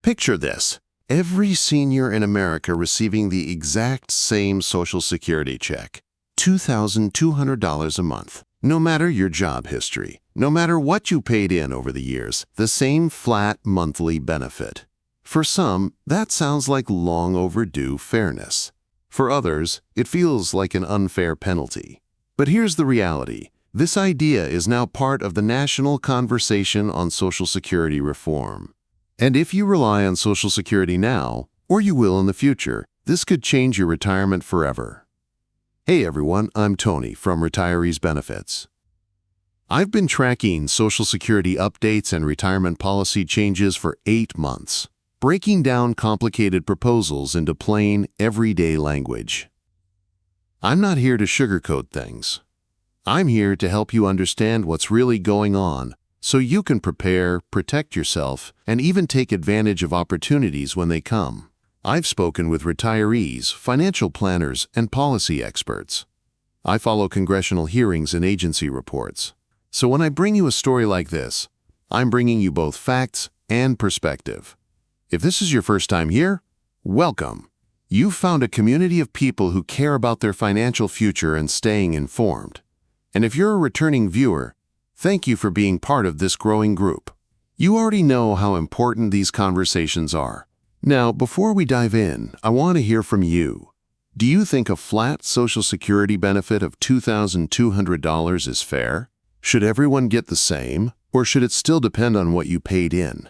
Picture this. Every senior in America receiving the exact same Social Security check, $2,200 a month. No matter your job history, no matter what you paid in over the years, the same flat monthly benefit. For some, that sounds like long overdue fairness. For others, it feels like an unfair penalty. But here's the reality. This idea is now part of the national conversation on Social Security reform. And if you rely on Social Security now, or you will in the future, this could change your retirement forever. Hey everyone, I'm Tony from Retirees Benefits. I've been tracking Social Security updates and retirement policy changes for 8 months, breaking down complicated proposals into plain, everyday language. I'm not here to sugarcoat things. I'm here to help you understand what's really going on so you can prepare, protect yourself, and even take advantage of opportunities when they come. I've spoken with retirees, financial planners, and policy experts. I follow congressional hearings and agency reports. So when I bring you a story like this, I'm bringing you both facts and perspective. If this is your first time here, welcome. You've found a community of people who care about their financial future and staying informed. And if you're a returning viewer, thank you for being part of this growing group. You already know how important these conversations are. Now, before we dive in, I want to hear from you. Do you think a flat Social Security benefit of $2,200 is fair? Should everyone get the same, or should it still depend on what you paid in?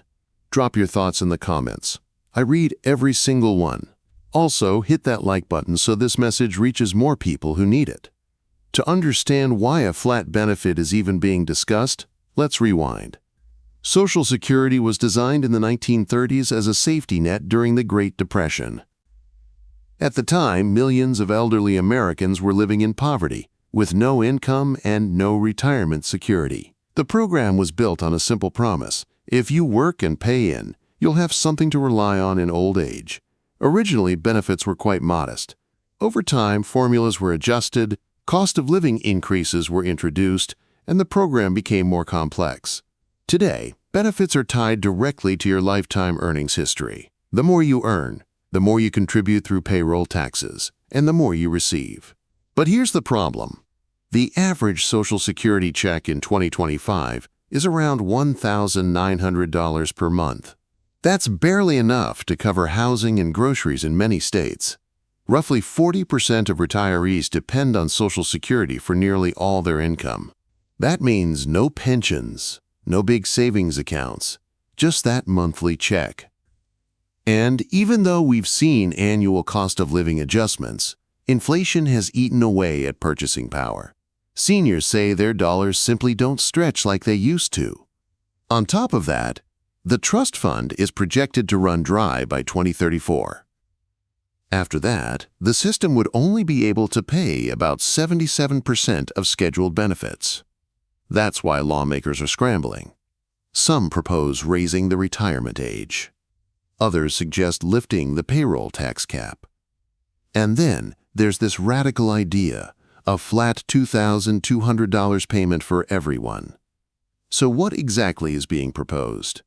Drop your thoughts in the comments. I read every single one. Also, hit that like button so this message reaches more people who need it. To understand why a flat benefit is even being discussed, let's rewind. Social Security was designed in the 1930s as a safety net during the Great Depression. At the time, millions of elderly Americans were living in poverty, with no income and no retirement security. The program was built on a simple promise. If you work and pay in, you'll have something to rely on in old age. Originally, benefits were quite modest. Over time, formulas were adjusted, cost of living increases were introduced, and the program became more complex. Today, benefits are tied directly to your lifetime earnings history. The more you earn, the more you contribute through payroll taxes, and the more you receive. But here's the problem. The average Social Security check in 2025 is around $1,900 per month. That's barely enough to cover housing and groceries in many states. Roughly 40% of retirees depend on Social Security for nearly all their income. That means no pensions, no big savings accounts, just that monthly check. And even though we've seen annual cost of living adjustments, inflation has eaten away at purchasing power. Seniors say their dollars simply don't stretch like they used to. On top of that, the trust fund is projected to run dry by 2034. After that, the system would only be able to pay about 77% of scheduled benefits. That's why lawmakers are scrambling. Some propose raising the retirement age. Others suggest lifting the payroll tax cap. And then there's this radical idea, a flat $2,200 payment for everyone. So what exactly is being proposed?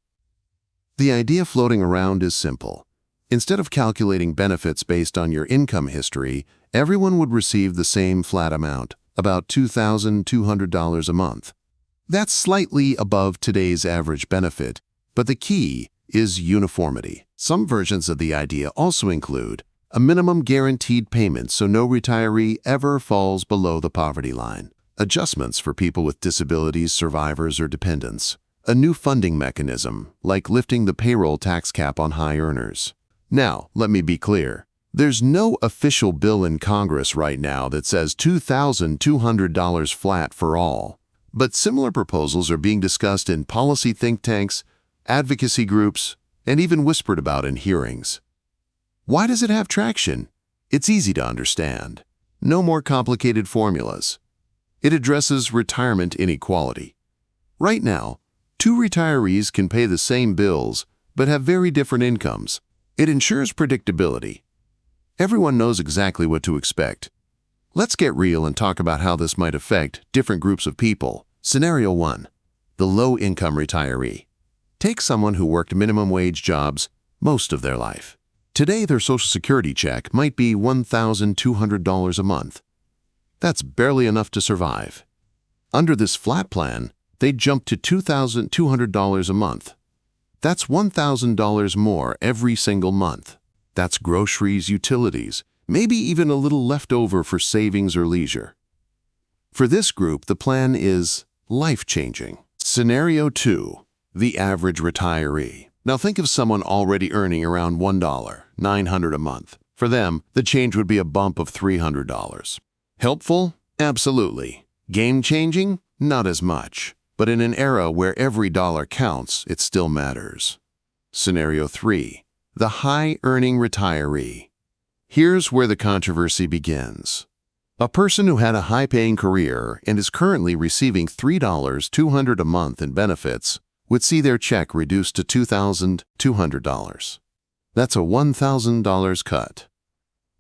The idea floating around is simple. Instead of calculating benefits based on your income history, everyone would receive the same flat amount, about $2,200 a month. That's slightly above today's average benefit, but the key is uniformity. Some versions of the idea also include a minimum guaranteed payment so no retiree ever falls below the poverty line, adjustments for people with disabilities, survivors, or dependents, a new funding mechanism, like lifting the payroll tax cap on high earners. Now, let me be clear. There's no official bill in Congress right now that says $2,200 flat for all. But similar proposals are being discussed in policy think tanks, advocacy groups, and even whispered about in hearings. Why does it have traction? It's easy to understand. No more complicated formulas. It addresses retirement inequality. Right now, 2 retirees can pay the same bills but have very different incomes. It ensures predictability. Everyone knows exactly what to expect. Let's get real and talk about how this might affect different groups of people. Scenario 1. The low-income retiree. Take someone who worked minimum wage jobs, most of their life. Today, their Social Security check might be $1,200 a month. That's barely enough to survive. Under this flat plan, they'd jump to $2,200 a month. That's $1,000 more every single month. That's groceries, utilities, maybe even a little left over for savings or leisure. For this group, the plan is life-changing. Scenario 2, the average retiree. Now think of someone already earning around $900 a month. For them, the change would be a bump of $300. Helpful? Absolutely. Game-changing? Not as much. But in an era where every dollar counts, it still matters. Scenario 3, the high-earning retiree. Here's where the controversy begins. A person who had a high-paying career and is currently receiving $3,200 a month in benefits would see their check reduced to $2,200. That's a $1,000 cut.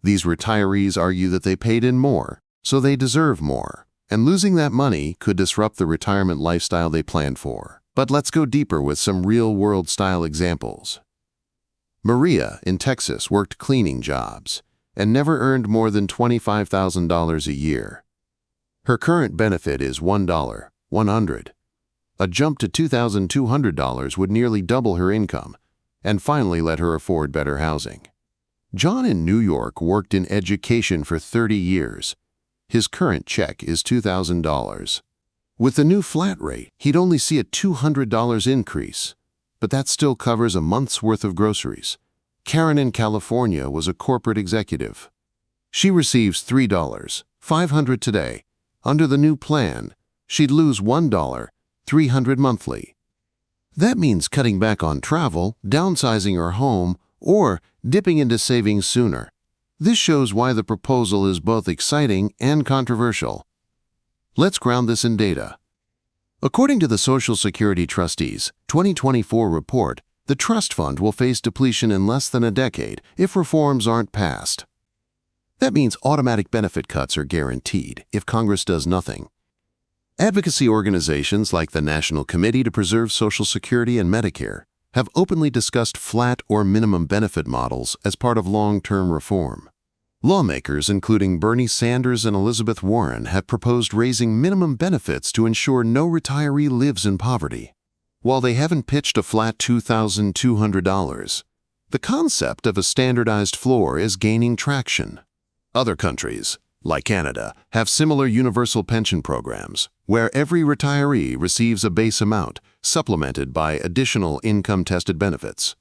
These retirees argue that they paid in more, so they deserve more, and losing that money could disrupt the retirement lifestyle they planned for. But let's go deeper with some real-world style examples. Maria in Texas worked cleaning jobs and never earned more than $25,000 a year. Her current benefit is $100. A jump to $2,200 would nearly double her income and finally let her afford better housing. John in New York worked in education for 30 years. His current check is $2,000. With the new flat rate, he'd only see a $200 increase, but that still covers a month's worth of groceries. Karen in California was a corporate executive. She receives $3.500 today. Under the new plan, she'd lose $1.300 monthly. That means cutting back on travel, downsizing her home, or dipping into savings sooner. This shows why the proposal is both exciting and controversial. Let's ground this in data. According to the Social Security Trustees' 2024 report, the trust fund will face depletion in less than a decade if reforms aren't passed. That means automatic benefit cuts are guaranteed if Congress does nothing. Advocacy organizations like the National Committee to Preserve Social Security and Medicare have openly discussed flat or minimum benefit models as part of long-term reform. Lawmakers, including Bernie Sanders and Elizabeth Warren, have proposed raising minimum benefits to ensure no retiree lives in poverty. While they haven't pitched a flat $2,200, the concept of a standardized floor is gaining traction. Other countries, like Canada, have similar universal pension programs, where every retiree receives a base amount, supplemented by additional income-tested benefits.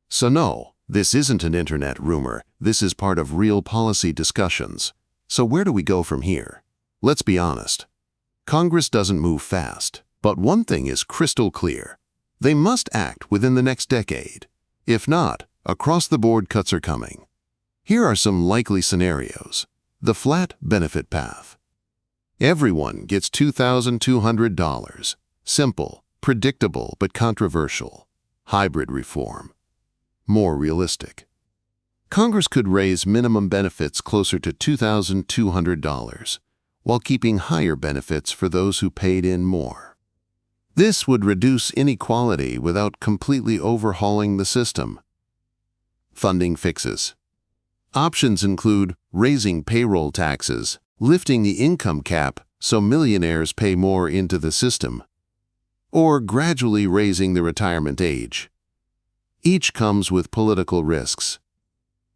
So no, this isn't an internet rumor. This is part of real policy discussions. So where do we go from here? Let's be honest. Congress doesn't move fast, but one thing is crystal clear. They must act within the next decade. If not, across-the-board cuts are coming. Here are some likely scenarios. The flat benefit path. Everyone gets $2,200. Simple, predictable, but controversial. Hybrid reform. More realistic. Congress could raise minimum benefits closer to $2,200, while keeping higher benefits for those who paid in more. This would reduce inequality without completely overhauling the system. Funding fixes. Options include raising payroll taxes, lifting the income cap so millionaires pay more into the system, or gradually raising the retirement age. Each comes with political risks.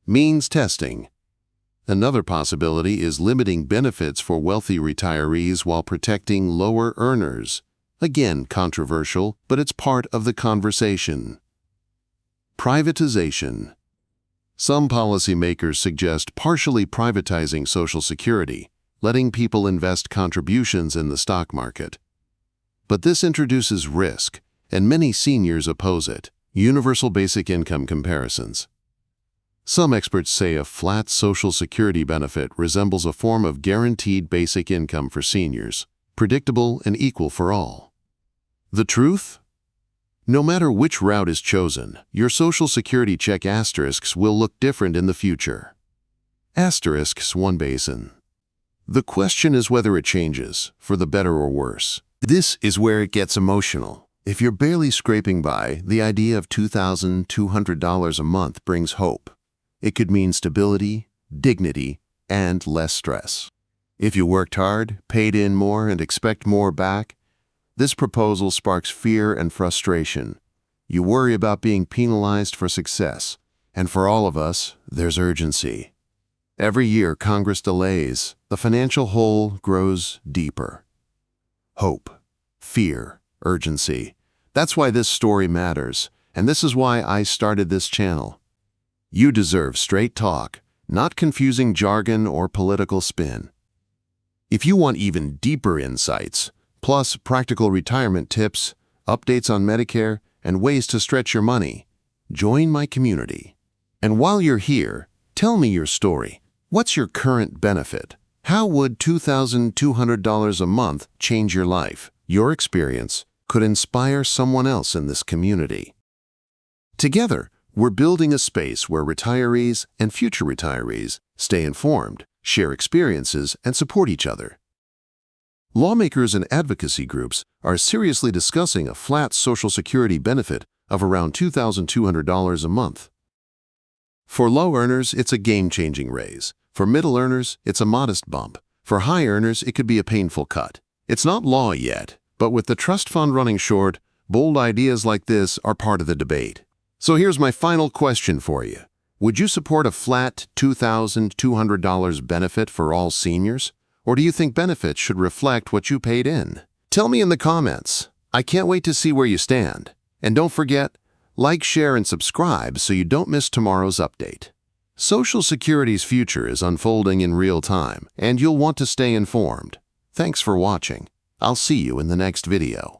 Means testing. Another possibility is limiting benefits for wealthy retirees while protecting lower earners. Again, controversial, but it's part of the conversation. Privatization. Some policymakers suggest partially privatizing Social Security, letting people invest contributions in the stock market. But this introduces risk, and many seniors oppose it. Universal basic income comparisons. Some experts say a flat Social Security benefit resembles a form of guaranteed basic income for seniors, predictable and equal for all. The truth? No matter which route is chosen, your Social Security check asterisks will look different in the future. Asterisks one basin. The question is whether it changes, for the better or worse. This is where it gets emotional. If you're barely scraping by, the idea of $2,200 a month brings hope. It could mean stability, dignity, and less stress. If you worked hard, paid in more, and expect more back, this proposal sparks fear and frustration. You worry about being penalized for success, and for all of us, there's urgency. Every year Congress delays, the financial hole grows deeper. Hope, fear, urgency. That's why this story matters, and this is why I started this channel. You deserve straight talk, not confusing jargon or political spin. If you want even deeper insights, plus practical retirement tips, updates on Medicare, and ways to stretch your money, join my community. And while you're here, tell me your story. What's your current benefit? How would $2,200 a month change your life? Your experience could inspire someone else in this community. Together, we're building a space where retirees and future retirees stay informed, share experiences, and support each other. Lawmakers and advocacy groups are seriously discussing a flat Social Security benefit of around $2,200 a month. For low earners, it's a game-changing raise. For middle earners, it's a modest bump. For high earners, it could be a painful cut. It's not law yet, but with the trust fund running short, bold ideas like this are part of the debate. So here's my final question for you. Would you support a flat $2,200 benefit for all seniors? Or do you think benefits should reflect what you paid in? Tell me in the comments. I can't wait to see where you stand. And don't forget, like, share, and subscribe so you don't miss tomorrow's update. Social Security's future is unfolding in real time, and you'll want to stay informed. Thanks for watching. I'll see you in the next video.